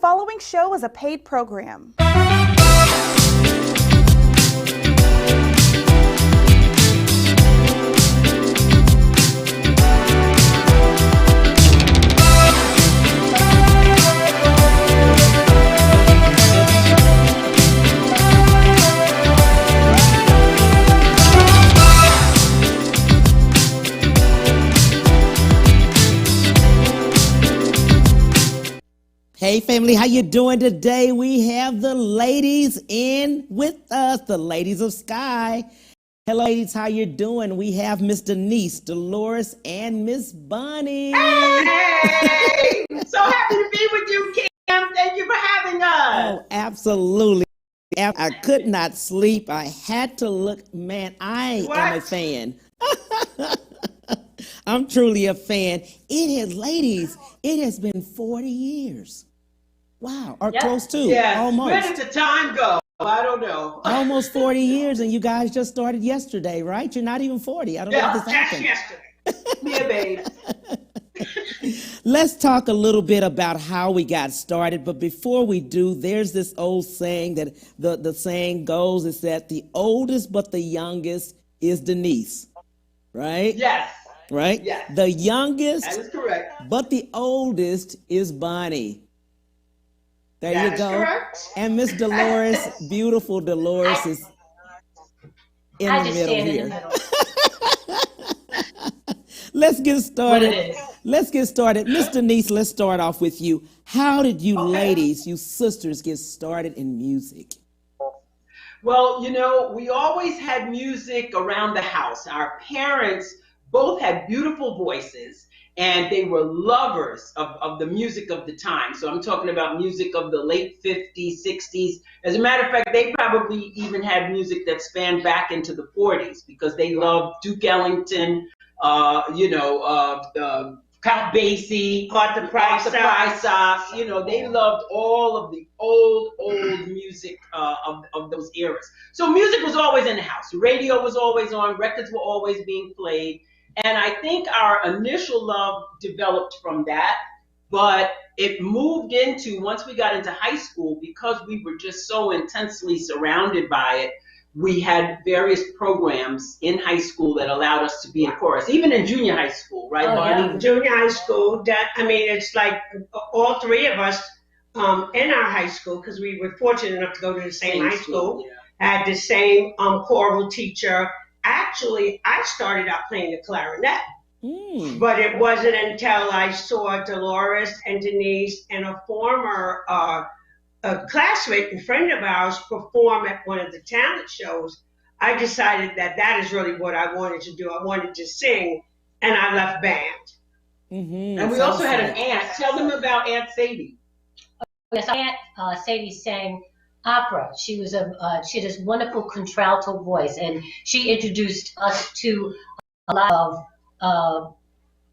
following show is a paid program. Hey family, how you doing today? We have the ladies in with us, the ladies of Skyy. Hello ladies, how you doing? We have Miss Denise, Dolores, and Miss Bonnie. Hey! So happy to be with you, Kim. Thank you for having us. Oh, absolutely. I could not sleep. I had to look. Man, I am a fan. I'm truly a fan. Ladies, it has been 40 years. Wow, or close to, almost. Where did the time go? I don't know. Almost 40 years, and you guys just started yesterday, right? You're not even 40. I don't know if this happened. Yesterday. Yeah, babe. Let's talk a little bit about how we got started, but before we do, there's this old saying that the saying goes is that the oldest but the youngest is Denise, right? Yes. Right? Yes. The youngest, That is correct. but the oldest is Bonnie. There That you is go. correct. And Miss Dolores, beautiful Dolores, is in the middle here. Let's get started. Miss Denise, let's start off with you. How did you ladies, you sisters, get started in music? Well, you know, we always had music around the house. Our parents both had beautiful voices, and they were lovers of the music of the time. So I'm talking about music of the late 50s, 60s. As a matter of fact, they probably even had music that spanned back into the 40s because they loved Duke Ellington, Count Basie, Arthur Price. You know, they loved all of the old music of those eras. So music was always in the house. Radio was always on. Records were always being played. And I think our initial love developed from that, but it moved into, once we got into high school, because we were just so intensely surrounded by it, we had various programs in high school that allowed us to be in chorus, even in junior high school, right, Bonnie? Yeah. Junior high school, it's like all three of us in our high school, because we were fortunate enough to go to the same high school, had the same choral teacher. Actually, I started out playing the clarinet, but it wasn't until I saw Dolores and Denise and a former a classmate and friend of ours perform at one of the talent shows. I decided that is really what I wanted to do. I wanted to sing, and I left band. And we also had an aunt. Tell them about Aunt Sadie. Yes, Aunt Sadie sang opera. She was she had this wonderful contralto voice, and she introduced us to a lot of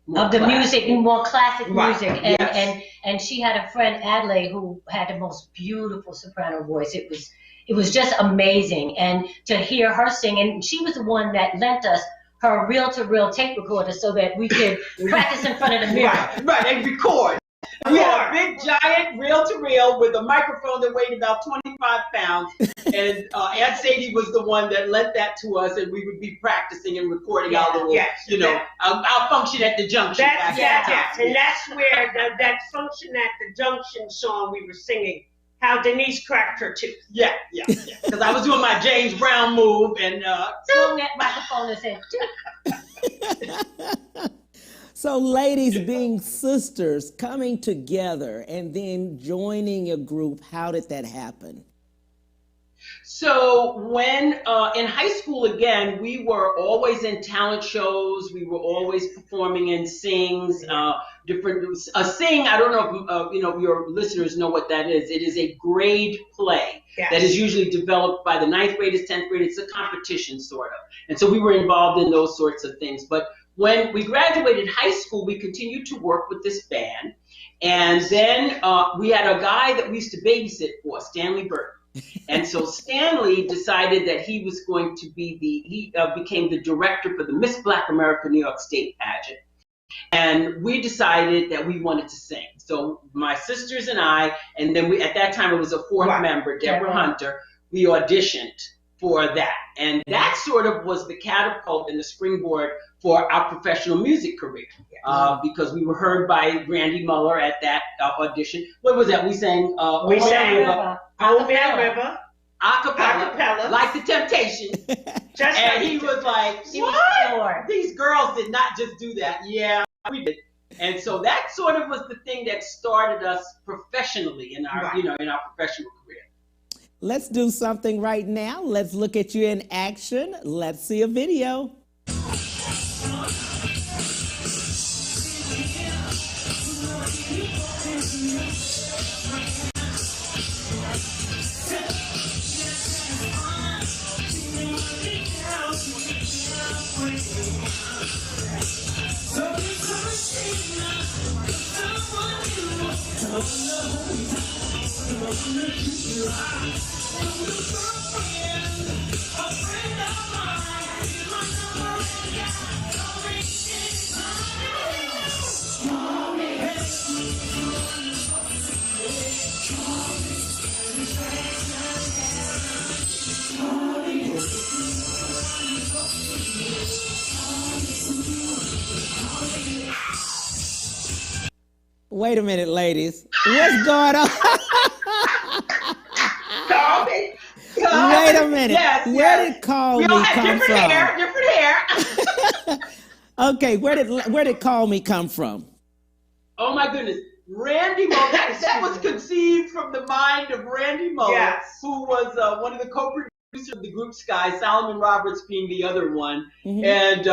the music, more classic music. And she had a friend, Adelaide, who had the most beautiful soprano voice. It was just amazing, and to hear her sing, and she was the one that lent us her reel-to-reel tape recorder so that we could practice in front of the mirror. Right, and record. We had a big, giant reel-to-reel with a microphone that weighed about 25 pounds. And Aunt Sadie was the one that lent that to us, and we would be practicing and recording our little, our function at the junction. And that's where that function at the junction song we were singing, how Denise cracked her tooth. Yeah. Because I was doing my James Brown move and swung that microphone and said, So ladies, being sisters, coming together and then joining a group, how did that happen? So when in high school, again, we were always in talent shows. We were always performing in sings, different sing. I don't know if your listeners know what that is. It is a grade play that is usually developed by the 9th graders, 10th graders. It's a competition sort of, and so we were involved in those sorts of things. But when we graduated high school, we continued to work with this band, and then we had a guy that we used to babysit for, Stanley Burton. And so Stanley decided that he was going to be he became the director for the Miss Black America New York State pageant. And we decided that we wanted to sing. So my sisters and I, and then we, at that time it was a fourth member, Deborah Hunter, we auditioned for that. And that sort of was the catapult and the springboard for our professional music career. Because we were heard by Randy Muller at that audition. What was that? We sang Old Man River. Acapella, like the Temptations. And he was like, what? These girls did not just do that. Yeah, we did. And so that sort of was the thing that started us professionally in our, in our professional career. Let's do something right now. Let's look at you in action. Let's see a video. Wait a minute, ladies. What's going on? Wait a minute. Where did Call Me come from? Different hair. Okay, where did Call Me come from? Oh my goodness. Randy Muller, that was conceived from the mind of Randy Muller, who was one of the co-producers of the group Skyy, Solomon Roberts being the other one. And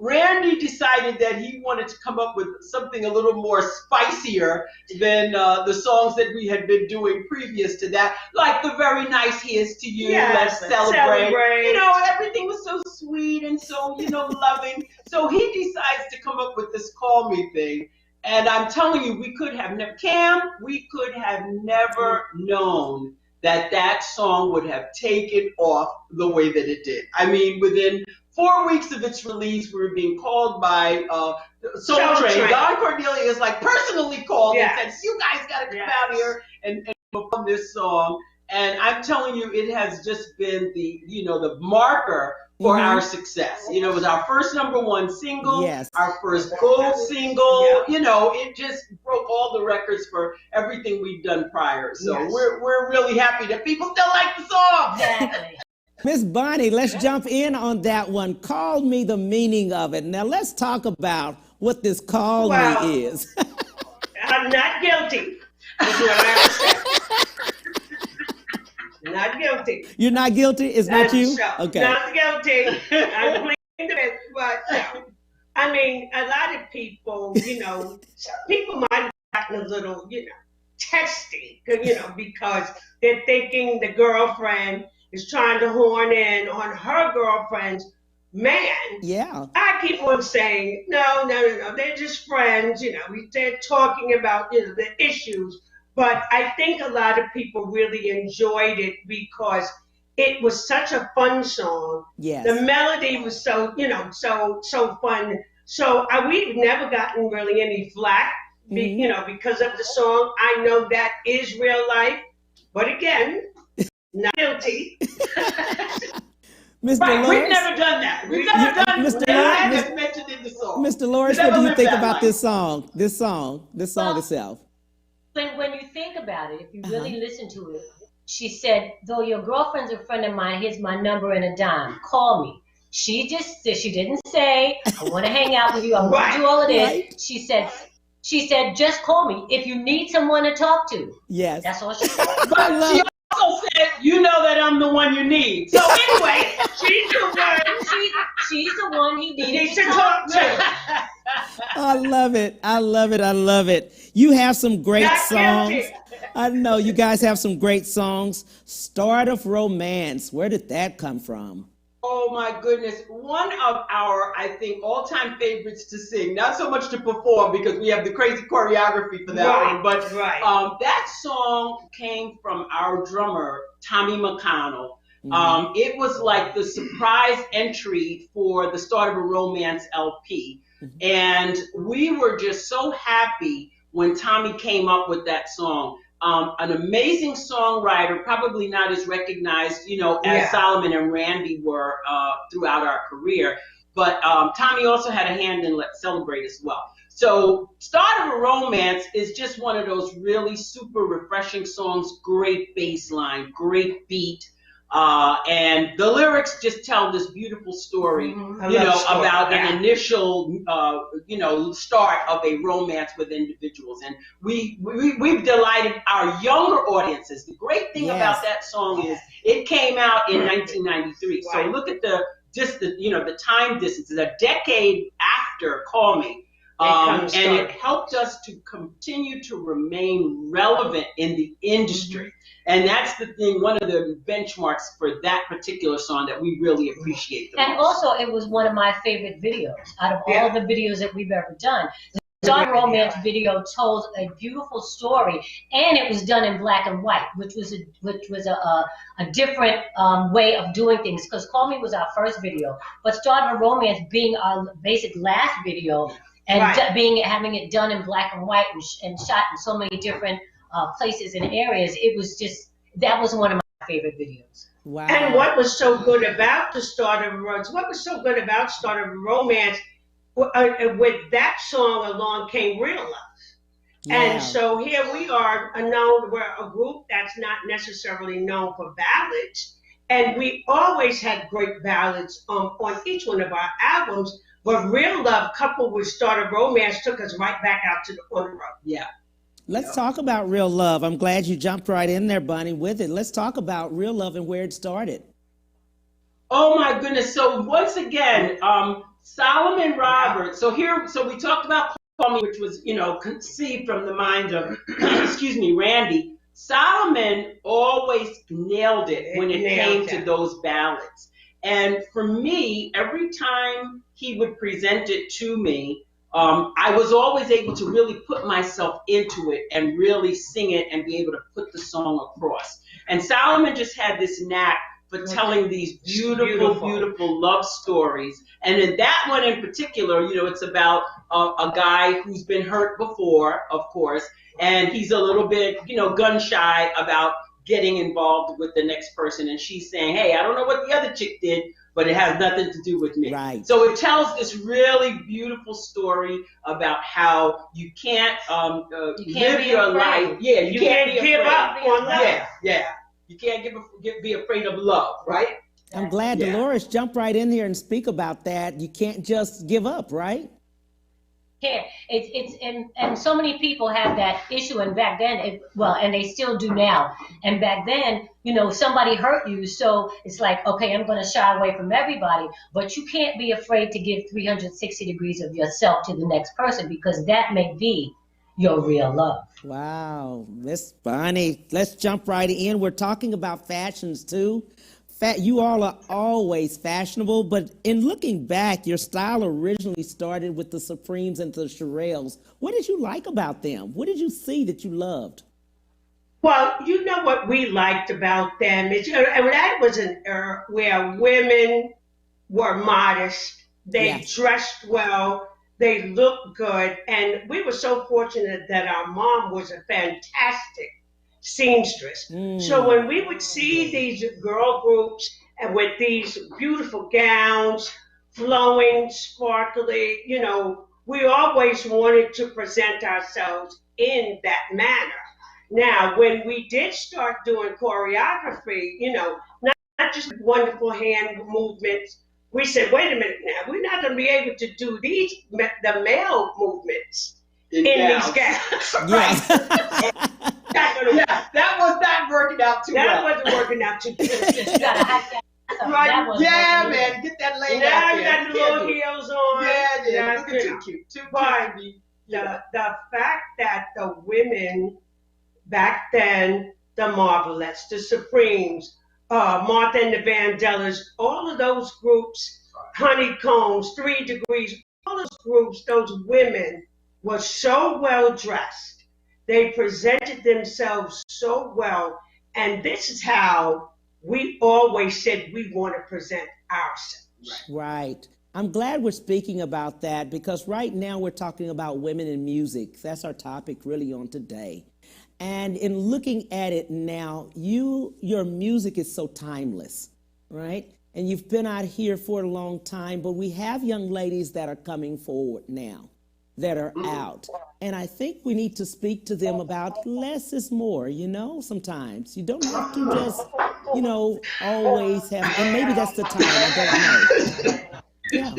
Randy decided that he wanted to come up with something a little more spicier than the songs that we had been doing previous to that, like the Very Nice Here's to You, Let's Celebrate. You know, everything was so sweet and so, loving. So he decides to come up with this Call Me thing. And I'm telling you, we could have never known that song would have taken off the way that it did. I mean, within 4 weeks of its release, we were being called by Soul Train. Don Cornelius personally called and said, you guys got to come out here and perform this song. And I'm telling you, it has just been the marker for our success. It was our first #1 single, our first gold single. It just broke all the records for everything we've done prior. So we're really happy that people still like the song. Exactly. Miss Bonnie, let's jump in on that one. Call Me, the meaning of it. Now let's talk about what this Call Me is. I'm not guilty. Is what I have to say. Not guilty. You're not guilty? It's not you? Okay. Not guilty. I'm pleading the fifth, but I mean, a lot of people, some people might have gotten a little, testy, because they're thinking the girlfriend is trying to horn in on her girlfriend's man. Yeah. I keep on saying, no, they're just friends, they're talking about, the issues. But I think a lot of people really enjoyed it because it was such a fun song. Yes. The melody was so, so fun. So we've never gotten really any flack, because of the song. I know that is real life. But again, not guilty. Mr. Right, Lawrence? we've never done that. We've never done Mr. that. Lawrence, That's mentioned in the song. Mr. Lawrence, what do you think about this song? This song itself? When you think about it, if you really listen to it, she said, though your girlfriend's a friend of mine, here's my number and a dime. Call me. She didn't say, I want to hang out with you. I want to do all of this. Right. She said, just call me if you need someone to talk to. Yes. That's all she said. But she also said, you know that I'm the one you need. So anyway, she's the one. She's the one he needs to talk to. I love it. I love it. I love it. You have some great songs. I know you guys have some great songs. Start of Romance. Where did that come from? Oh my goodness. One of our, I think, all-time favorites to sing. Not so much to perform because we have the crazy choreography for that one. But that song came from our drummer, Tommy McConnell. It was like the surprise entry for the Start of a Romance LP. And we were just so happy when Tommy came up with that song. An amazing songwriter, probably not as recognized, as Solomon and Randy were throughout our career. But Tommy also had a hand in Let's Celebrate as well. So Start of a Romance is just one of those really super refreshing songs, great bass line, great beat. And the lyrics just tell this beautiful story, about an initial, start of a romance with individuals. And we've delighted our younger audiences. The great thing about that song is it came out in 1993. So look at the time distance. It's a decade after Call Me. And it helped us to continue to remain relevant in the industry. And that's the thing, one of the benchmarks for that particular song that we really appreciate the most. And also, it was one of my favorite videos out of all the videos that we've ever done. The Start of a Romance video told a beautiful story, and it was done in black and white, which was a different way of doing things. Because Call Me was our first video, but Start of a Romance being our basic last video, and having it done in black and white and shot in so many different places and areas, that was one of my favorite videos. Wow. And what was so good about the Start of a Romance? What was so good about Start of a Romance? With that song along came Real Love. Yeah. And so here we are, we're a group that's not necessarily known for ballads, and we always had great ballads on each one of our albums. But Real Love, coupled with Start of Romance, took us right back out on the road. Yeah. Let's talk about Real Love. I'm glad you jumped right in there, Bunny, with it. Let's talk about Real Love and where it started. Oh my goodness. So once again, Solomon Roberts. So we talked about Call Me, which was, conceived from the mind of, Randy. Solomon always nailed it when it came to those ballads. And for me, every time he would present it to me, I was always able to really put myself into it and really sing it and be able to put the song across. And Solomon just had this knack for telling these beautiful love stories. And in that one in particular, it's about a guy who's been hurt before, of course, and he's a little bit, gun shy about getting involved with the next person. And she's saying, hey, I don't know what the other chick did, but it has nothing to do with me. Right. So it tells this really beautiful story about how you can't live your life. Yeah, you can't give up on love. Yeah. You can't be afraid of love, right? I'm glad Dolores jumped right in here and speak about that. You can't just give up, right? And so many people have that issue, and back then, and they still do now. And back then, somebody hurt you, so it's like, okay, I'm going to shy away from everybody, but you can't be afraid to give 360 degrees of yourself to the next person, because that may be your real love. Wow, Miss Bonnie, let's jump right in. We're talking about fashions too. You all are always fashionable, but in looking back, your style originally started with the Supremes and the Shirelles. What did you like about them? What did you see that you loved? Well, what we liked about them is, and that was an era where women were modest. They dressed well. They looked good. And we were so fortunate that our mom was a fantastic seamstress. So when we would see these girl groups and with these beautiful gowns, flowing, sparkly, we always wanted to present ourselves in that manner. Now, when we did start doing choreography, not just wonderful hand movements, we said, wait a minute now, we're not going to be able to do the male movements in these gowns. Right? That was not working out too well. That wasn't working out too good. Right, man, get that leg out now there. You got the little heels on. Yeah, look at too cute. But the fact that the women back then, the Marvelettes, the Supremes, Martha and the Vandellas, all of those groups, Honeycombs, 3 Degrees, all those groups, those women were so well dressed. They presented themselves so well, and this is how we always said we want to present ourselves. Right. I'm glad we're speaking about that because right now we're talking about women in music. That's our topic really on today. And in looking at it now, your music is so timeless, right? And you've been out here for a long time, but we have young ladies that are coming forward now that are out. And I think we need to speak to them about less is more, sometimes. You don't have to just, always have, and maybe that's the time, I don't know. Yeah.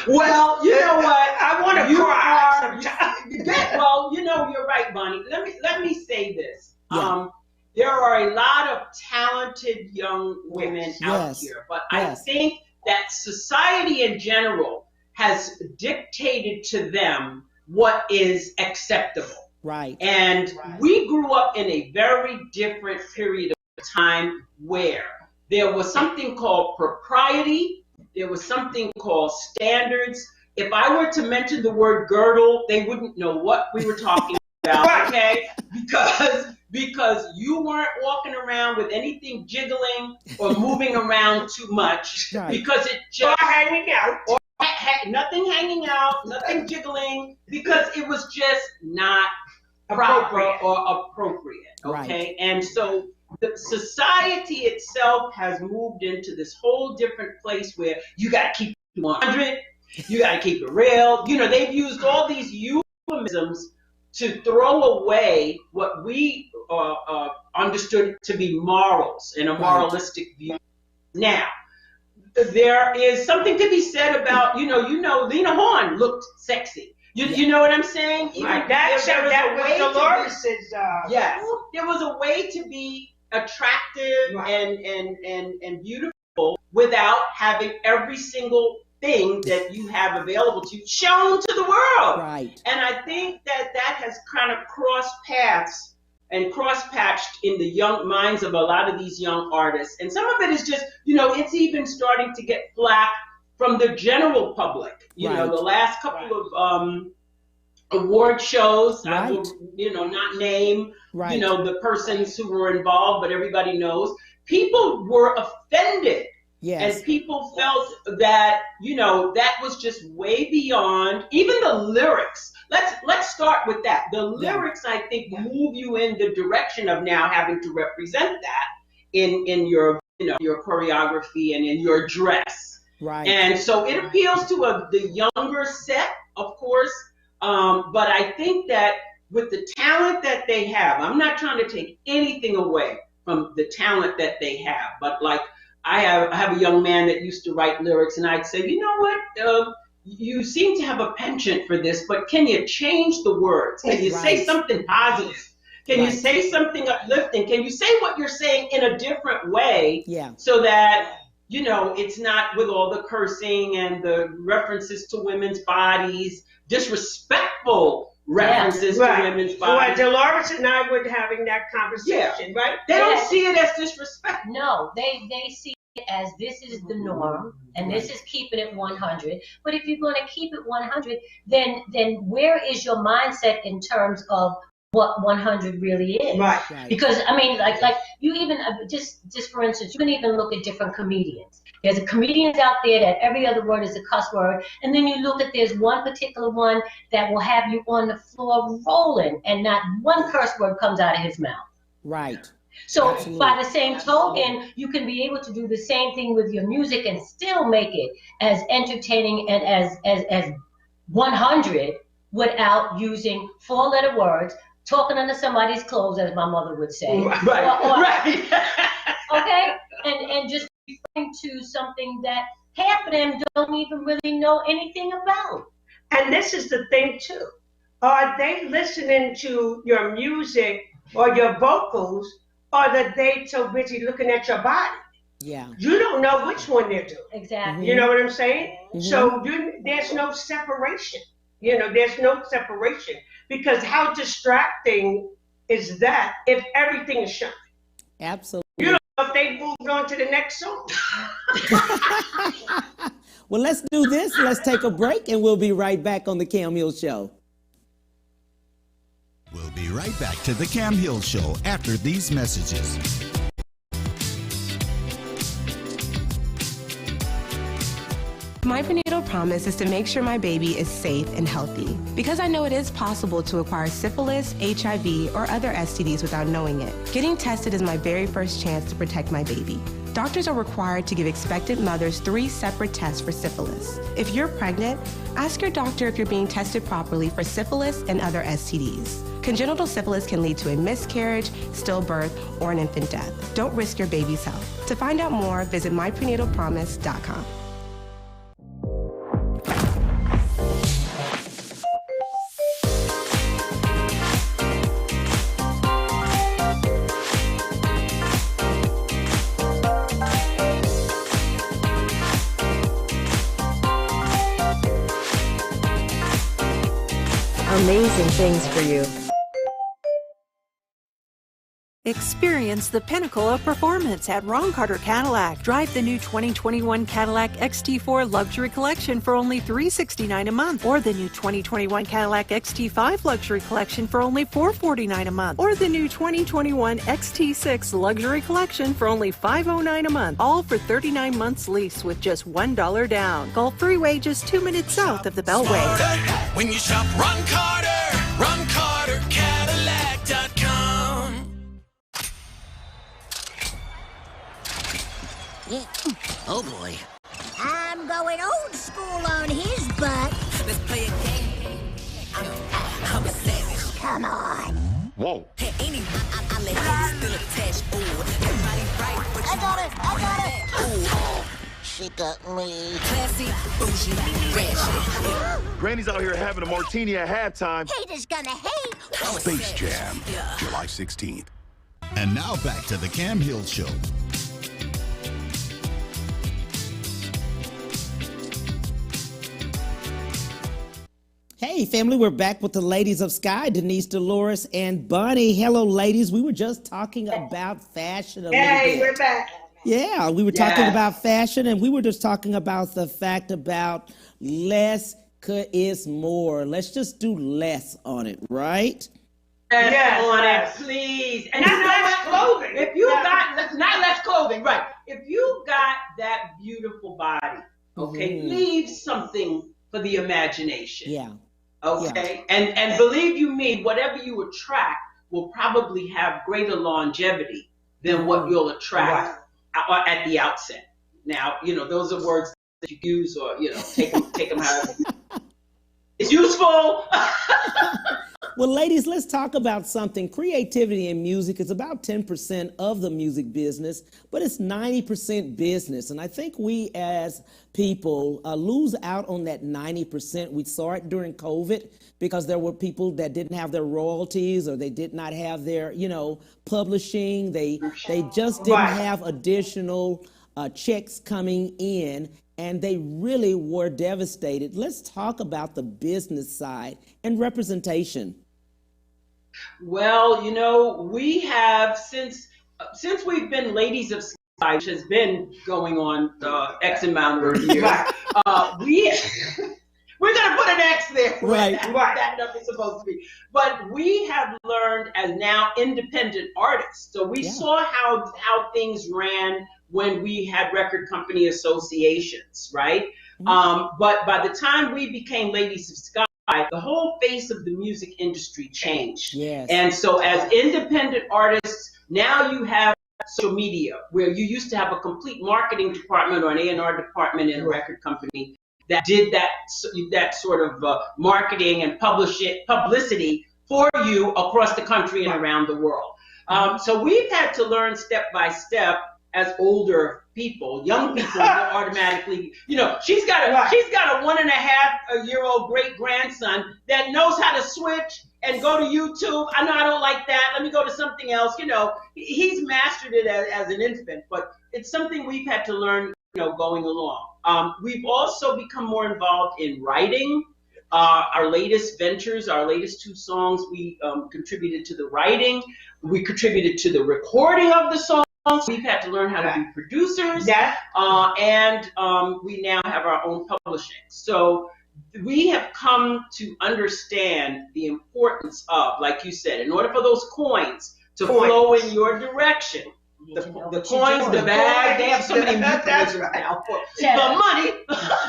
Well, you know what? I want to cry sometimes. Well, you're right, Bonnie. Let me say this. Yeah. There are a lot of talented young women out here, but I think that society in general has dictated to them what is acceptable. Right. And we grew up in a very different period of time where there was something called propriety. There was something called standards. If I were to mention the word girdle, they wouldn't know what we were talking about, okay? Because you weren't walking around with anything jiggling or moving around too much, because it just... Or hanging out. Nothing hanging out, nothing jiggling, because it was just not proper or appropriate, okay? Right. And so the society itself has moved into this whole different place where you got to keep it 100, you got to keep it real. They've used all these euphemisms to throw away what we understood to be morals and a moralistic view. Now, there is something to be said about, Lena Horne looked sexy. You know what I'm saying? That was Dolores's. Yes, there was a way to be attractive and beautiful without having every single thing that you have available to you shown to the world. Right. And I think that has kind of crossed paths and cross-patched in the young minds of a lot of these young artists. And some of it is just, it's even starting to get flack from the general public. The last couple of award shows, I will, not name, the persons who were involved, but everybody knows. People were offended. Yes. And people felt that, that was just way beyond even the lyrics. Let's start with that. The lyrics, I think, move you in the direction of now having to represent that in your, your choreography and in your dress. Right. And so it appeals to the younger set, of course. But I think that with the talent that they have, I'm not trying to take anything away from the talent that they have, but like, I have a young man that used to write lyrics, and I'd say, you know what, you seem to have a penchant for this, but can you change the words? Can you say something positive? Can you say something uplifting? Can you say what you're saying in a different way so that, it's not with all the cursing and the references to women's bodies, disrespectful references to women's bodies. Well, Dolores and I were having that conversation, right? They don't see it as disrespect. No, they see it as this is the norm, and this is keeping it 100. But if you're going to keep it 100, then where is your mindset in terms of what 100 really is? Right. Because I mean, like you even just for instance, you can even look at different comedians. There's comedians out there that every other word is a cuss word, and then you look at there's one particular one that will have you on the floor rolling, and not one curse word comes out of his mouth. Right. So by the same token, you can be able to do the same thing with your music and still make it as entertaining and as 100 without using 4-letter words, talking under somebody's clothes, as my mother would say. Right. Okay? And just referring to something that half of them don't even really know anything about. And this is the thing, too. Are they listening to your music or your vocals, or are they so busy looking at your body? Yeah. You don't know which one they're doing. Exactly. You know what I'm saying? So there's no separation. There's no separation. Because how distracting is that if everything is shine? Absolutely. You don't know if they moved on to the next song. Well, let's do this. Let's take a break, and we'll be right back on the Cam Hill Show. We'll be right back to the Cam Hill Show after these messages. My prenatal promise is to make sure my baby is safe and healthy, because I know it is possible to acquire syphilis, HIV, or other STDs without knowing it. Getting tested is my very first chance to protect my baby. Doctors are required to give expectant mothers 3 separate tests for syphilis. If you're pregnant, ask your doctor if you're being tested properly for syphilis and other STDs. Congenital syphilis can lead to a miscarriage, stillbirth, or an infant death. Don't risk your baby's health. To find out more, visit myprenatalpromise.com. Amazing things for you. Experience the pinnacle of performance at Ron Carter Cadillac. Drive the new 2021 Cadillac XT4 Luxury Collection for only $369 a month, or the new 2021 Cadillac XT5 Luxury Collection for only $449 a month, or the new 2021 XT6 Luxury Collection for only $509 a month, all for 39 months lease with just $1 down. Gulf Freeway, just 2 minutes south of the Beltway. When you shop Ron Carter, Cadillac.com. Yeah. Oh boy. I'm going old school on his butt. Let's play a game. I'm a savage. Come on. Whoa. Hey, anyway, I let him still attached. Ooh, everybody right, but you I got it. Ooh. She got me. Classy, bougie, ratchet. Granny's out here having a martini at halftime. Haters gonna hate. Space Jam, July 16th. And now back to the Cam Hill Show. Hey, family, we're back with the ladies of Skyy, Denise, Dolores, and Bunny. Hello, ladies. We were just talking about fashion a little bit. Hey, we're back. Yeah, we were talking about fashion, and we were just talking about the fact about less is more. Let's just do less on it, right? Yes, on yes. it, please. And not less clothing. If you got not less clothing, right? If you got that beautiful body, okay, leave something for the imagination. Yeah. Okay. Yeah. And believe you me, whatever you attract will probably have greater longevity than what you'll attract at the outset. Now, those are words that you use, or take them however. It's useful. Well, ladies, let's talk about something. Creativity in music is about 10% of the music business, but it's 90% business. And I think we as people lose out on that 90%. We saw it during COVID because there were people that didn't have their royalties, or they did not have their, publishing. They just didn't have additional checks coming in, and they really were devastated. Let's talk about the business side and representation. Well, we have since we've been Ladies of Skyy, which has been going on X amount of years. We're gonna put an X there. Right. That number's supposed to be. But we have learned as now independent artists. So we saw how things ran when we had record company associations, right? But by the time we became Ladies of Skyy, the whole face of the music industry changed. Yes. And so as independent artists, now you have social media, where you used to have a complete marketing department or an A&R department in a record company that did that sort of marketing and publicity for you across the country and around the world. So we've had to learn step by step as older people. Young people automatically, she's got a 1.5-year-old great grandson that knows how to switch and go to YouTube. I know I don't like that. Let me go to something else. He's mastered it as an infant, but it's something we've had to learn, going along. We've also become more involved in writing. Our latest ventures, our latest 2 songs, we contributed to the writing. We contributed to the recording of the songs. We've had to learn how to be producers, and we now have our own publishing. So we have come to understand the importance of, like you said, in order for those coins to flow in your direction, The coins, the bag, they have so many That's mechanisms right. now for Yeah. the money.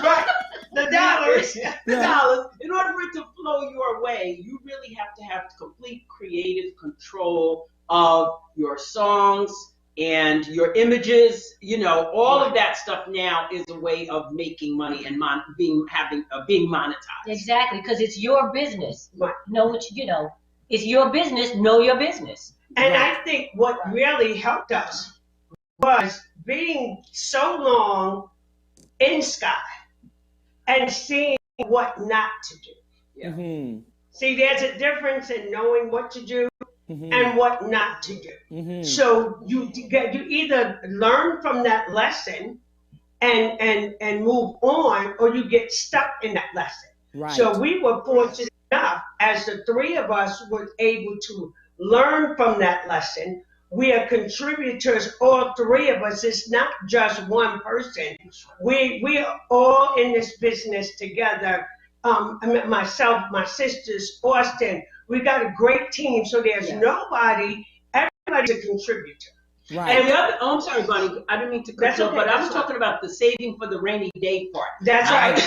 Right. The dollars. The dollars. In order for it to flow your way, you really have to have complete creative control of your songs and your images. You know, all of that stuff now is a way of making money and being monetized. Exactly, because it's your business. Right. Know what you know. It's your business. Know your business. And I think what really helped us was being so long in Skyy and seeing what not to do. Yeah. Mm-hmm. See, there's a difference in knowing what to do and what not to do. Mm-hmm. So you either learn from that lesson and move on, or you get stuck in that lesson. Right. So we were fortunate enough, as the three of us were able to learn from that lesson. We are contributors, all three of us. It's not just one person. We are all in this business together. Myself, my sisters, Austin. We got a great team. So there's nobody, everybody's a contributor. Right. And the other, I'm sorry, Bonnie, I didn't mean to cut you off, but I was talking about the saving for the rainy day part. That's right.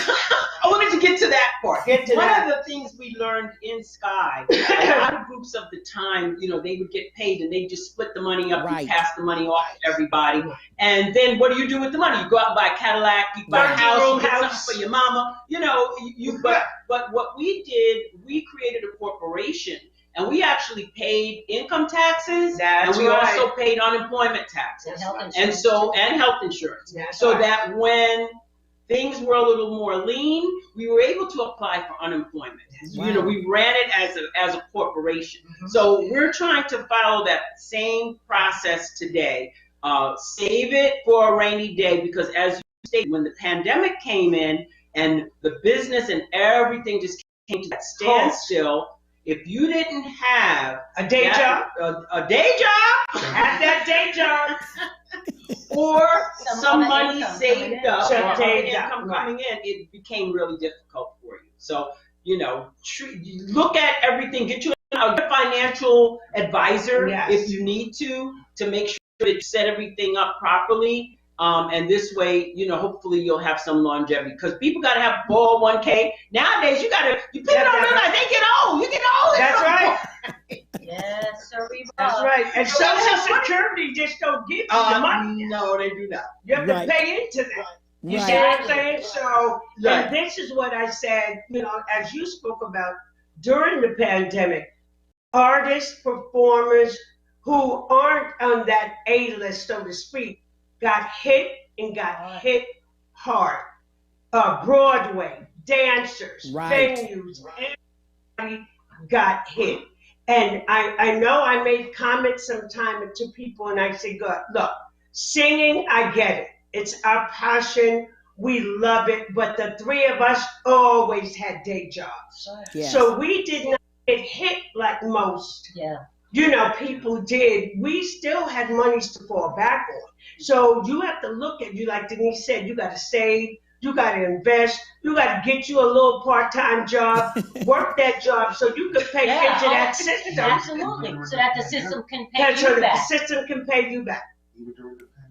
I wanted to get to that part. Get to One that. of the things we learned in Skyy, a lot of groups of the time, you know, they would get paid and they just split the money up and pass the money off to everybody. And then what do you do with the money? You go out and buy a Cadillac, you buy a house, you get something for your mama. You know, but what we did, we created a corporation. And we actually paid income taxes, and we also paid unemployment taxes, and health insurance. So that when things were a little more lean, we were able to apply for unemployment. Wow. You know, we ran it as a corporation. Mm-hmm. So we're trying to follow that same process today. Save it for a rainy day, because as you stated, when the pandemic came in and the business and everything just came to that standstill. If you didn't have a day job, have that day job, or some money saved up, or income coming in, it became really difficult for you. So, you know, look at everything. Get you a financial advisor if you need to make sure that you set everything up properly. And this way, you know, hopefully you'll have some longevity, because people got to have 401k. Nowadays, people don't realize they get old. You get old. That's right. Yes, sir. That's right. And Social Security just don't give you the money. No, they do not. You have to pay into that. You see what I'm saying? So, and this is what I said, you know, as you spoke about during the pandemic, artists, performers who aren't on that A-list, so to speak, got hit and got hit hard. Broadway, dancers, venues, everybody got hit. And I know I made comments sometime to people, and I say, look, singing, I get it. It's our passion. We love it. But the three of us always had day jobs. Yes. So we did not get hit like most. You know, people did. We still had monies to fall back on. So you have to look at, you like Denise said, you got to save, you got to invest, you got to get you a little part-time job, work that job so you can pay into that system. Absolutely, so that the system can pay you so back. The system can pay you back.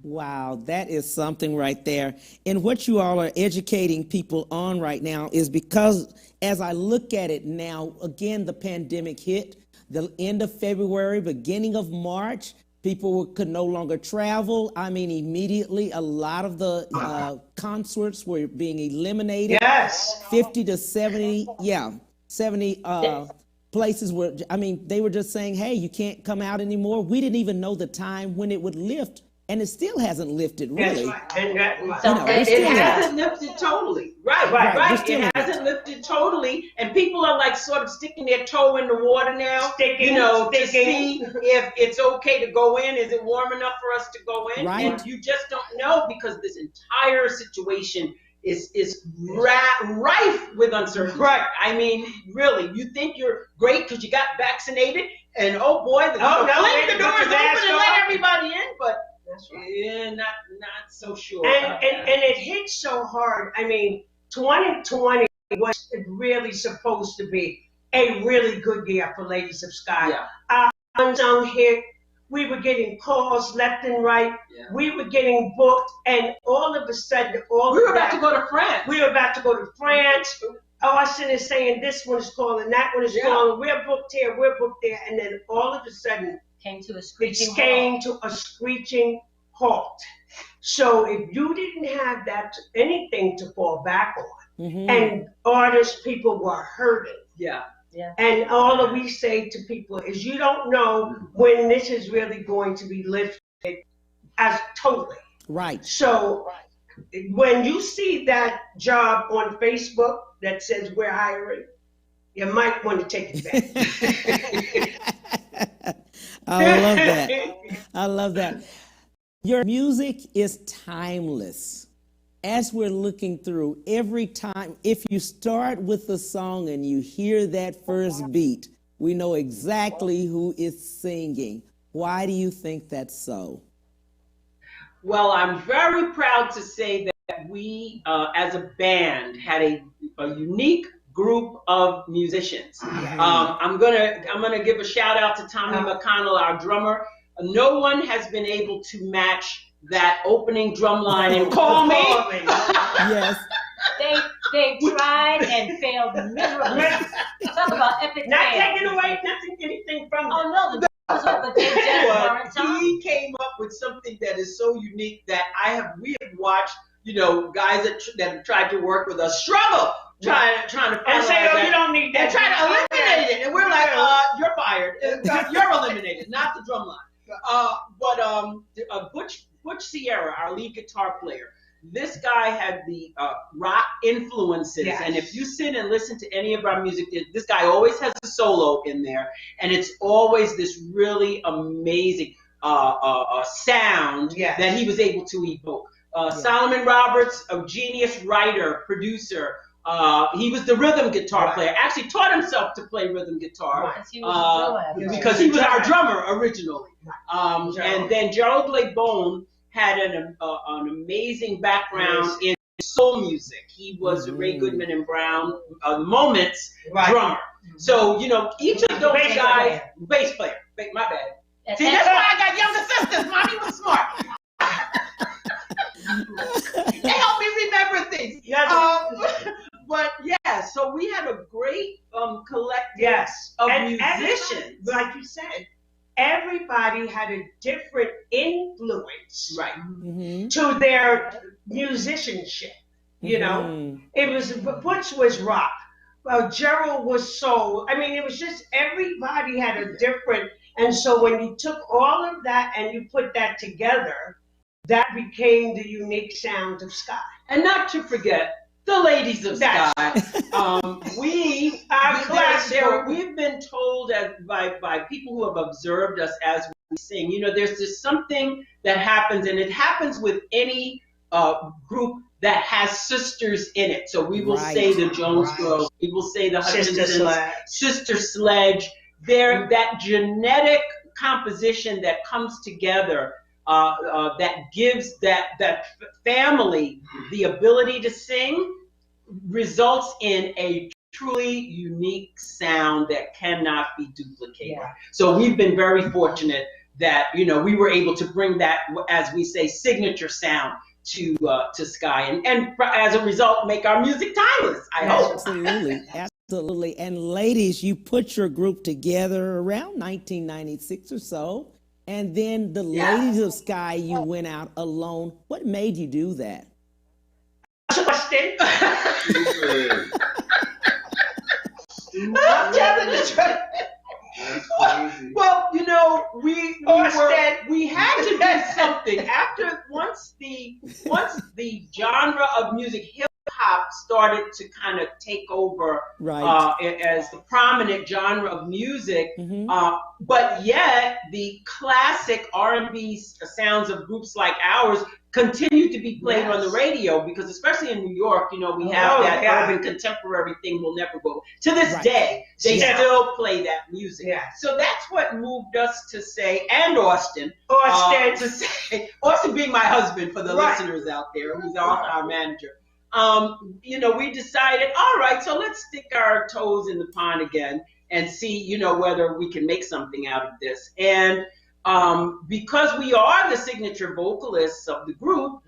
Wow, that is something right there. And what you all are educating people on right now is because as I look at it now, again, the pandemic hit the end of February, beginning of March. People could no longer travel. I mean, immediately, a lot of the concerts were being eliminated. Yes. 50 to 70, 70 places were, I mean, they were just saying, hey, you can't come out anymore. We didn't even know the time when it would lift. And it still hasn't lifted, really. It hasn't lifted totally. Right. It hasn't lifted totally. And people are like sort of sticking their toe in the water now, to see if it's okay to go in. Is it warm enough for us to go in? Right. And you just don't know, because this entire situation is rife with uncertainty. Right. I mean, really, you think you're great because you got vaccinated, and oh boy, the doors open and let everybody in, but not so sure. And it hit so hard. I mean, 2020 was really supposed to be a really good year for Ladies of Skyy. Our unsung hit We were getting calls left and right. Yeah. We were getting booked, and all of a sudden, we were about to go to France. We were about to go to France. Austin is saying this one is calling, that one is calling. We're booked here, we're booked there, and then all of a sudden, came to a screeching halt. So if you didn't have that anything to fall back on, and artists, people were hurting. Yeah. Yeah. And all that we say to people is, you don't know when this is really going to be lifted as totally. Right. So when you see that job on Facebook that says we're hiring, you might want to take it back. I love that. I love that. Your music is timeless. As we're looking through, every time, if you start with a song and you hear that first beat, we know exactly who is singing. Why do you think that's so? Well, I'm very proud to say that we, as a band, had a unique group of musicians. I'm gonna give a shout out to Tommy McConnell, our drummer. No one has been able to match that opening drum line and call me. Yes. They tried and failed miserably. Talk about epic Not fail. taking away anything from them. Oh no, but they just weren't But he came up with something that is so unique that we have watched, guys that have tried to work with us struggle trying to and say, oh, that. you don't need that. And try to eliminate it. And we're like, you're fired. You're eliminated, not the drum line. Butch Sierra, our lead guitar player, this guy had the rock influences. Yes. And if you sit and listen to any of our music, this guy always has a solo in there. And it's always this really amazing sound that he was able to evoke. Solomon Roberts, a genius writer, producer. He was the rhythm guitar player. Actually taught himself to play rhythm guitar because he was our drummer originally. And then Gerald Lebone had an amazing background in soul music. He was Ray Goodman and Brown Moments drummer. So each of those guys, bass player. My bad. See, that's why I got younger sisters. Mommy was smart. They help me remember things. But so we had a great collective of musicians. Like you said, everybody had a different influence to their musicianship. It was Butch was rock. Gerald was soul. I mean, it was just everybody had a different. And so when you took all of that and you put that together, that became the unique sound of Skyy. And not to forget the ladies of Skyy. We've been told by people who have observed us as we sing, there's just something that happens, and it happens with any group that has sisters in it. So we will say the Jones Girls, we will say the Hutchinsons, Sister Sledge. They're that genetic composition that comes together that gives that family the ability to sing, results in a truly unique sound that cannot be duplicated. So we've been very fortunate that we were able to bring that, as we say, signature sound to Skyy, and as a result make our music timeless. I hope. Absolutely. And ladies, you put your group together around 1996 or so. And then the ladies of Skyy, you went out alone. What made you do that? Austin. I'm telling the truth. Well, we had to do something once the genre of music, hip hop, started to kind of take over as the prominent genre of music. But yet the classic R&B sounds of groups like ours continue to be played on the radio, because especially in New York, we have that urban contemporary thing will never go. To this day, they still play that music. So that's what moved us to say, and Austin being my husband for the listeners out there, who's our manager. We decided, all right, so let's stick our toes in the pond again and see, whether we can make something out of this. And because we are the signature vocalists of the group,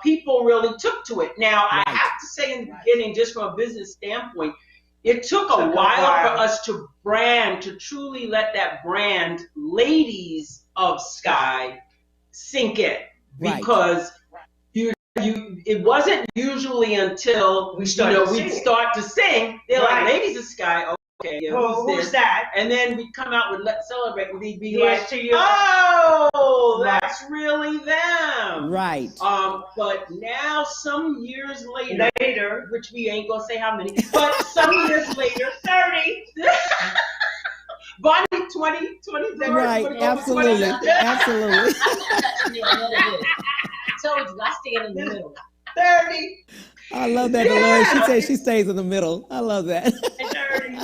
people really took to it. Now, I have to say in the beginning, just from a business standpoint, it took a while for us to truly let that brand, Ladies of Skyy, sink in. Because it wasn't usually until we'd start to sing, they're like, Ladies of Skyy, okay, who's that? And then we'd come out with Let's Celebrate, and we'd be like, oh, that's really them. Right. But now, some years later, which we ain't gonna say how many, but some years later, 30. Bonnie, 20, right, absolutely, absolutely. So I stand in the middle. 30. I love that, Dolores. She says she stays in the middle. I love that. 30.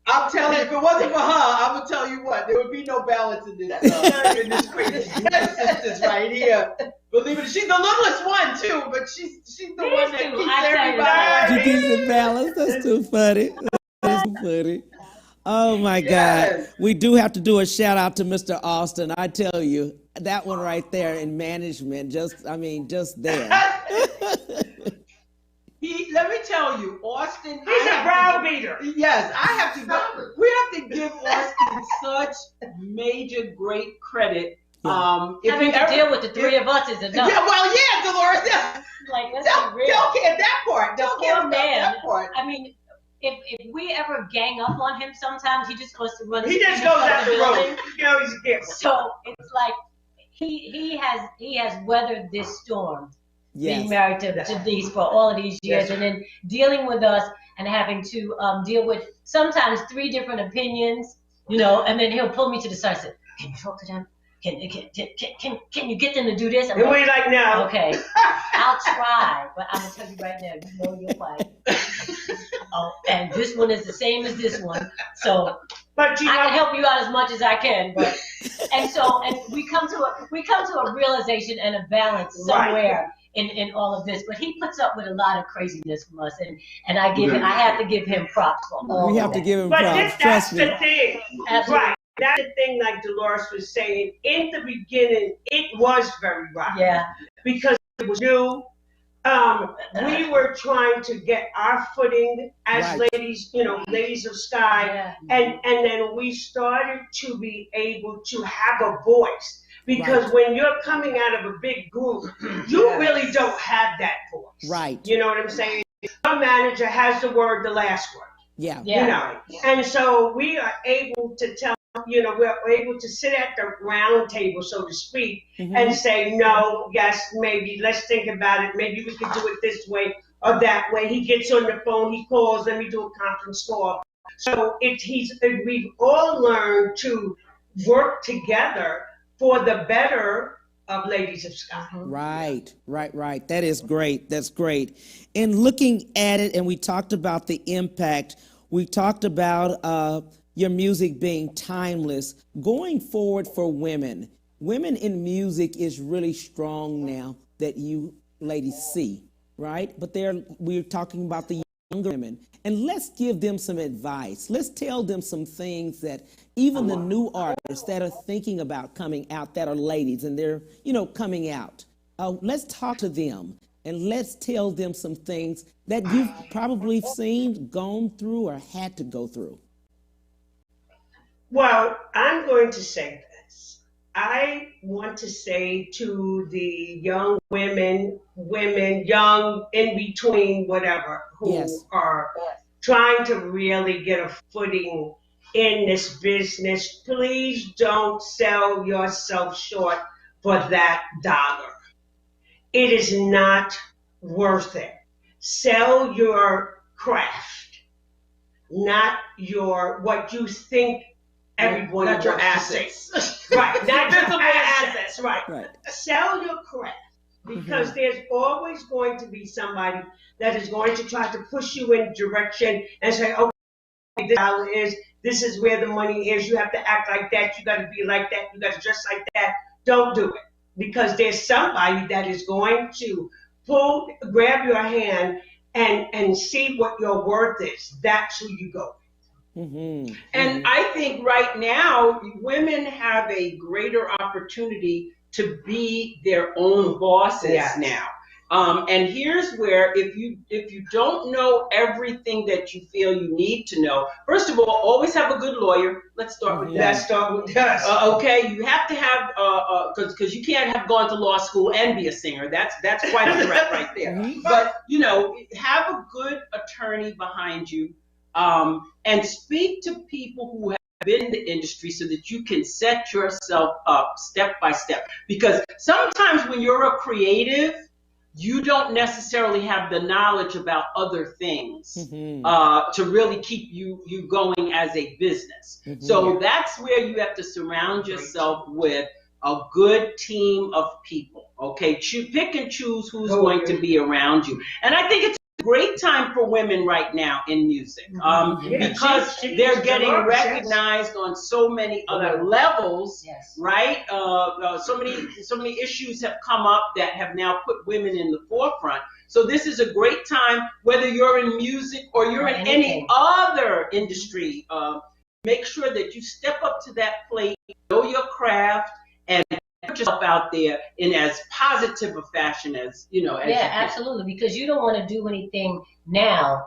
I'm telling you, if it wasn't for her, I'm gonna tell you what, there would be no balance in this crazy sisters right here. Believe it, she's the littlest one too, but she's the one that keeps everybody. She keeps it balanced. That's too funny. That's too funny. Oh my God. We do have to do a shout out to Mr. Austin. I tell you, that one right there in management, just there. Let me tell you, Austin. He's a browbeater. Yes, we have to give Austin such major great credit. Having to deal with the three of us is enough. Yeah, well, yeah, Dolores. Yeah. Like, let's be real. Don't care that part. Don't care about that part. I mean, if we ever gang up on him, sometimes he just wants to run. He just goes out the road. You know, he's a gift. So it's like he has weathered this storm. Yes. Being married to Denise for all of these years, and then dealing with us and having to deal with sometimes 3 different opinions, and then he'll pull me to the side and say, "Can you talk to them? Can you get them to do this?" And we're like, "No." Okay, I'll try, but I'm gonna tell you right now, you're fight. And this one is the same as this one, so I can help you out as much as I can. But and we come to a realization and a balance somewhere. In all of this, but he puts up with a lot of craziness from us, and I have to give him props for all. We have to give him props. That's the thing, right? That's the thing, like Dolores was saying. In the beginning, it was very rocky. Yeah. Because it was new. We were trying to get our footing as ladies, Ladies of Skyy, and then we started to be able to have a voice. Because when you're coming out of a big group, you really don't have that voice. Right. You know what I'm saying? Our manager has the last word. Yeah. And so we are able to tell, we're able to sit at the round table, so to speak, and say, no, yes, maybe, let's think about it. Maybe we could do it this way or that way. He gets on the phone, he calls, let me do a conference call. So we've all learned to work together for the better of Ladies of Skyy. Right. That is great. That's great. In looking at it, and we talked about the impact, we talked about your music being timeless. Going forward for women in music is really strong now that you ladies see, right? But we're talking about the younger women. And let's give them some advice. Let's tell them some things that even the new artists that are thinking about coming out, that are ladies and they're, coming out. Let's talk to them and let's tell them some things that you've probably seen, gone through, or had to go through. Well, I'm going to say this. I want to say to the young women, young, in between, whatever, who are trying to really get a footing in this business, please don't sell yourself short for that dollar. It is not worth it. Sell your craft, not what you think everyone not your assets. assets. Right, not your assets, right. Sell your craft, because there's always going to be somebody that is going to try to push you in direction and say, okay, this is where the money is, you have to act like that, you got to be like that, you got to dress like that. Don't do it, because there's somebody that is going to grab your hand and see what your worth is. That's who you go. And I think right now women have a greater opportunity to be their own bosses now. And here's where if you don't know everything that you feel you need to know, first of all, always have a good lawyer. Let's start with that. Let's start with us. Okay, you have to have because you can't have gone to law school and be a singer. That's quite a threat right there. But have a good attorney behind you, and speak to people who have been in the industry so that you can set yourself up step by step. Because sometimes when you're a creative, you don't necessarily have the knowledge about other things to really keep you going as a business. So that's where you have to surround yourself with a good team of people. Okay, pick and choose who's going to be around you. And I think it's a great time for women right now in music because they're getting recognized on so many other levels, right? So many issues have come up that have now put women in the forefront. So this is a great time, whether you're in music or you're in any other industry. Make sure that you step up to that plate, know your craft, and put yourself out there in as positive a fashion as you know. Absolutely, because you don't want to do anything now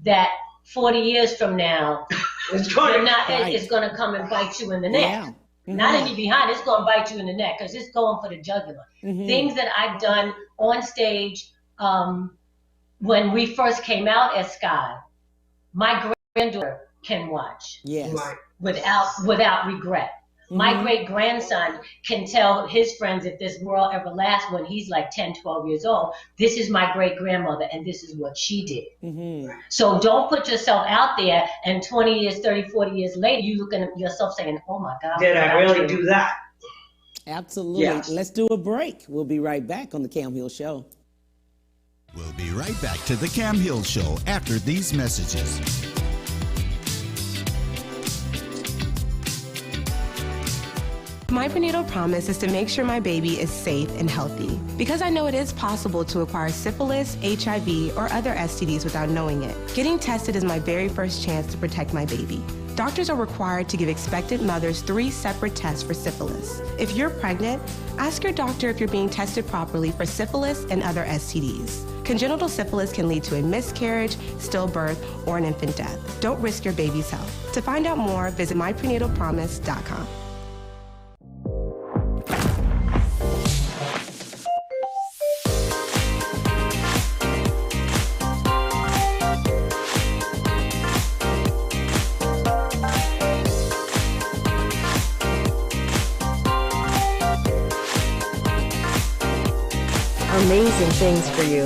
that 40 years from now it's going to come and bite you in the neck. Not in your behind, it's going to bite you in the neck because it's going for the jugular. Things that I've done on stage when we first came out as Skyy, my granddaughter can watch without regret. My great-grandson can tell his friends, if this world ever lasts, when he's like 10, 12 years old, this is my great-grandmother and this is what she did. So don't put yourself out there and 20 years, 30, 40 years later, you looking at yourself saying, oh my God. Did I really do that? Absolutely. Yes. Let's do a break. We'll be right back on The Cam Hill Show. We'll be right back to The Cam Hill Show after these messages. My prenatal promise is to make sure my baby is safe and healthy because I know it is possible to acquire syphilis, HIV, or other STDs without knowing it. Getting tested is my very first chance to protect my baby. Doctors are required to give expectant mothers 3 separate tests for syphilis. If you're pregnant, ask your doctor if you're being tested properly for syphilis and other STDs. Congenital syphilis can lead to a miscarriage, stillbirth, or an infant death. Don't risk your baby's health. To find out more, visit myprenatalpromise.com. Amazing things for you.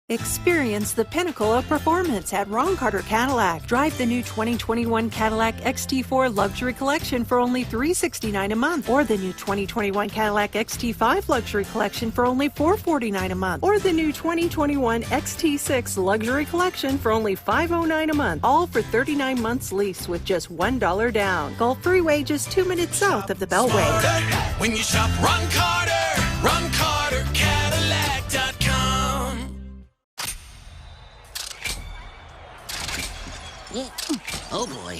Experience the pinnacle of performance at Ron Carter Cadillac. Drive the new 2021 Cadillac XT4 Luxury Collection for only $369 a month, or the new 2021 Cadillac XT5 Luxury Collection for only $449 a month, or the new 2021 XT6 Luxury Collection for only $509 a month, all for 39 months lease with just $1 down. Gulf Freeway, just 2 minutes south of the Beltway. When you shop Ron Carter, Cadillac.com. Oh boy.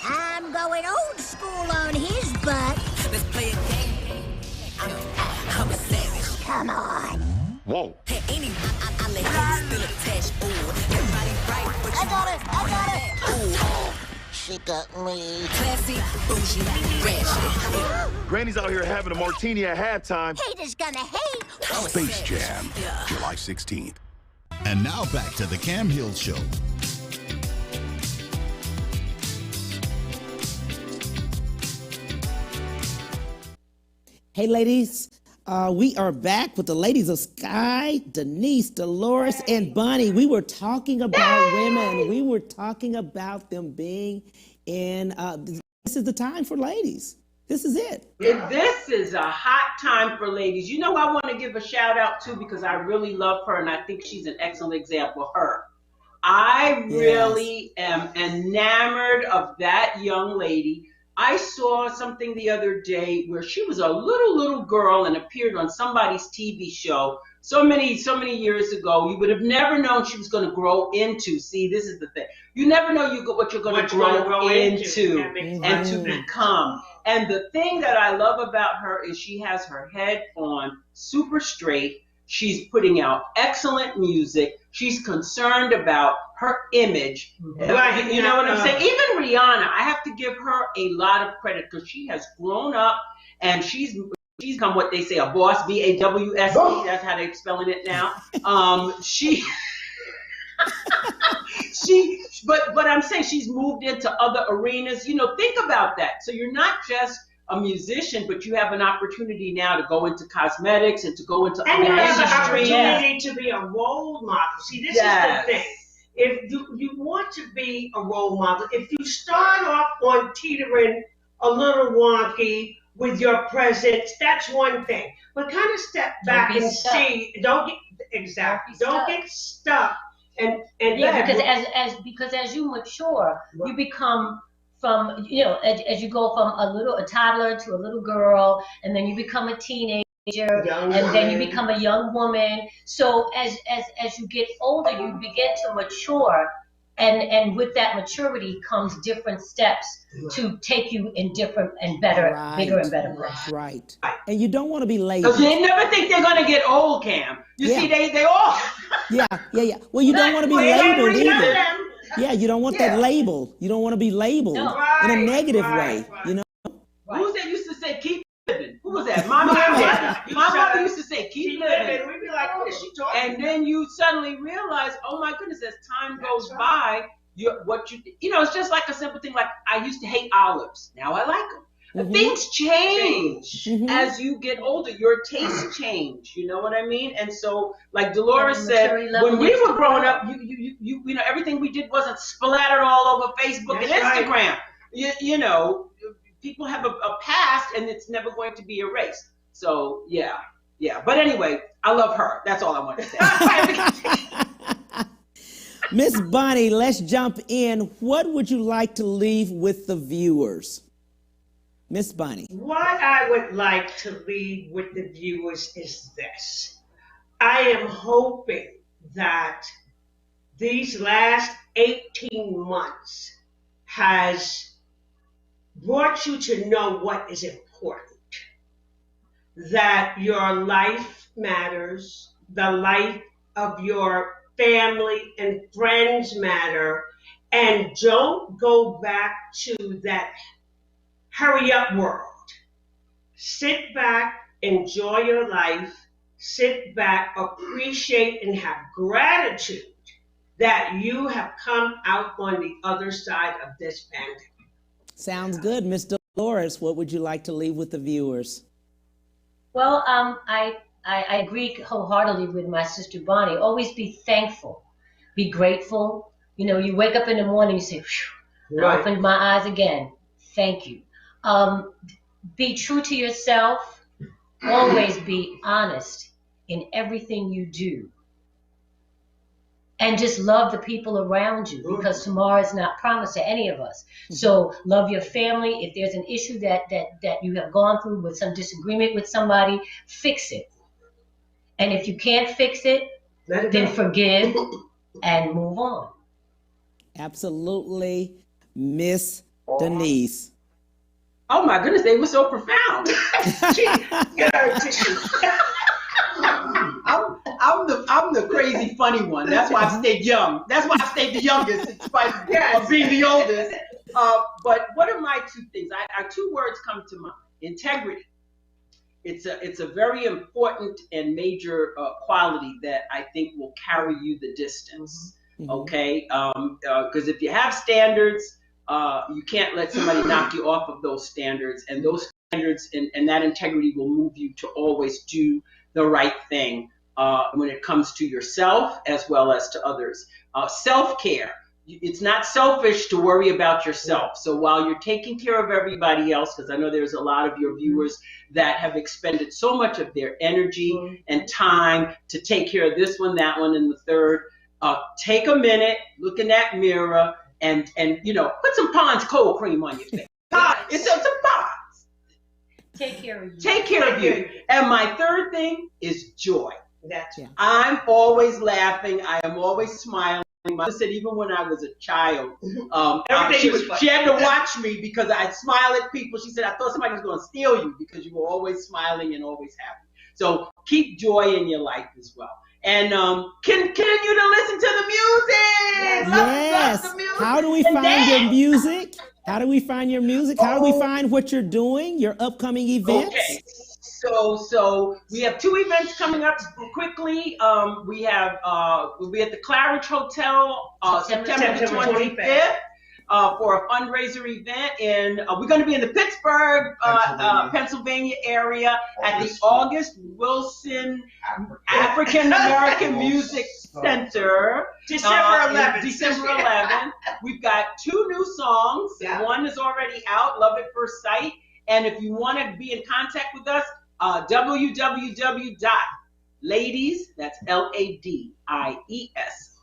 I'm going old school on his butt. Let's play a game. I'm a savage. Come on. Whoa. Hey, anyway, I let you still attached. Ooh, everybody right, but I got it. Ooh. She got me. Classy, bougie, ratchet. Granny's out here having a martini at halftime. Haters gonna hate. Space Jam, July 16th. And now back to The Cam Hill Show. Hey, ladies, we are back with the ladies of Skyy, Denise, Dolores, and Bunny. We were talking about women. We were talking about them being in, this is the time for ladies. This is it. This is a hot time for ladies. You know, I want to give a shout out to, because I really love her and I think she's an excellent example. Her. I really am enamored of that young lady. I saw something the other day where she was a little girl and appeared on somebody's TV show so many years ago. You would have never known she was going to grow into. See, this is the thing. You never know what you're going to grow into and to become. And the thing that I love about her is she has her head on super straight. She's putting out excellent music. She's concerned about her image. Right. You know what I'm saying? Even Rihanna, I have to give her a lot of credit because she has grown up and she's become what they say, a boss, B-A-W-S-E. That's how they're spelling it now. But I'm saying she's moved into other arenas. You know, think about that. So you're not just a musician, but you have an opportunity now to go into cosmetics and to go into and other you have industries. the opportunity to be a role model. See, this is the thing. If you want to be a role model, if you start off on teetering a little wonky with your presence, that's one thing. But kind of step back and see. Don't get stuck. And because as you mature, you become from, you know, as you go from a toddler to a little girl, and then you become a teenager, and then you become a young woman. So as you get older, you begin to mature, and with that maturity comes different steps to take you in different and better, bigger and better places. Right. And you don't want to be lazy. Because they never think they're going to get old, Cam. You see, they all. Yeah. Well, you don't want to be labeled either. Yeah, you don't want that label. You don't want to be labeled in a negative way, you know? Who's that used to say, keep living? Who was that? Mommy and Daddy. My mother used to say, keep living. We'd be like, what is she talking about? And then you suddenly realize, oh my goodness, as time goes by, it's just like a simple thing. Like, I used to hate olives. Now I like them. Things change as you get older. Your tastes change. You know what I mean? And so, like Dolores said, when we were growing up, you know, everything we did wasn't splattered all over Facebook and Instagram. You know, people have a past, and it's never going to be erased. So yeah. But anyway, I love her. That's all I want to say. Miss Bonnie, let's jump in. What would you like to leave with the viewers? Miss Bonnie. What I would like to leave with the viewers is this. I am hoping that these last 18 months has brought you to know what is important. That your life matters, the life of your family and friends matter, and don't go back to that hurry up world. Sit back, enjoy your life, sit back, appreciate and have gratitude that you have come out on the other side of this pandemic. Sounds good. Miss Dolores, what would you like to leave with the viewers? Well, I agree wholeheartedly with my sister Bonnie. Always be thankful, be grateful. You know, you wake up in the morning, you say, phew, I opened my eyes again. Thank you. Be true to yourself. Always be honest in everything you do. And just love the people around you, because tomorrow is not promised to any of us. So love your family. If there's an issue that you have gone through with some disagreement with somebody, fix it. And if you can't fix it, then forgive and move on. Absolutely. Miss Denise. Oh my goodness, they were so profound. I'm the crazy funny one. That's why I stayed young. That's why I stayed the youngest in spite of being the oldest. But what are my two things? Two words come to mind. Integrity. It's a very important and major quality that I think will carry you the distance. Okay, because if you have standards, you can't let somebody knock you off of those standards, and those standards and that integrity will move you to always do the right thing when it comes to yourself as well as to others. Self-care. It's not selfish to worry about yourself. So while you're taking care of everybody else, because I know there's a lot of your viewers that have expended so much of their energy and time to take care of this one, that one, and the third, take a minute, look in that mirror, and put some Pond's cold cream on your face. It's some Pond's. Take care of you. Take care of you. And my third thing is joy. That's I'm always laughing. I am always smiling. My mother said even when I was a child, she had to watch me because I'd smile at people. She said, I thought somebody was going to steal you because you were always smiling and always happy. So keep joy in your life as well. And continue to listen to the music. Yes. Love the music. How do we find your music? How do we find your music? How do we find what you're doing, your upcoming events? Okay. So we have 2 events coming up quickly. We have we'll be at the Claridge Hotel September the 25th for a fundraiser event, and we're going to be in the Pittsburgh, Pennsylvania area at the August Wilson African American Music Center. December 11th. December 11th. We've got 2 new songs. One is already out, Love at First Sight. And if you want to be in contact with us, www.ladies, that's LADIES,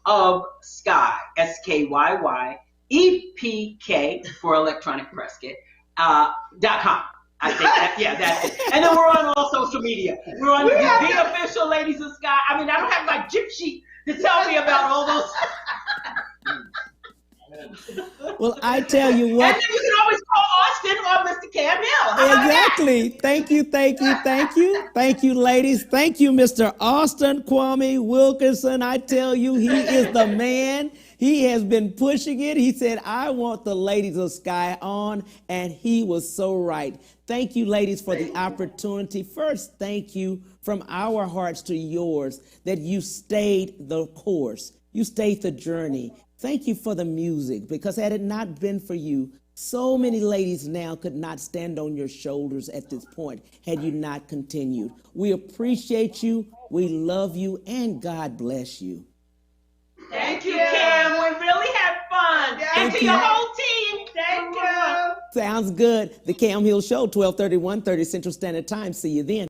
of Skyy, SKYY, EPK for electronic press kit, .com. I think that's it. And then we're on all social media. We're on the official Ladies of Skyy. I mean, I don't have my gyp sheet to tell me about all those. Well, I tell you what. And then you can always call Austin or Mr. Cam Hill. Exactly. Thank you. Thank you, ladies. Thank you, Mr. Austin Kwame Wilkinson. I tell you, he is the man. He has been pushing it. He said, I want the Ladies of Skyy on, and he was so right. Thank you, ladies, for the opportunity. First, thank you from our hearts to yours that you stayed the course. You stayed the journey. Thank you for the music, because had it not been for you, so many ladies now could not stand on your shoulders at this point had you not continued. We appreciate you, we love you, and God bless you. Thank you, Cam. We really had fun. And to your whole team, thank you. Sounds good. The Cam Hill Show, 12:30, 1:30 Central Standard Time. See you then.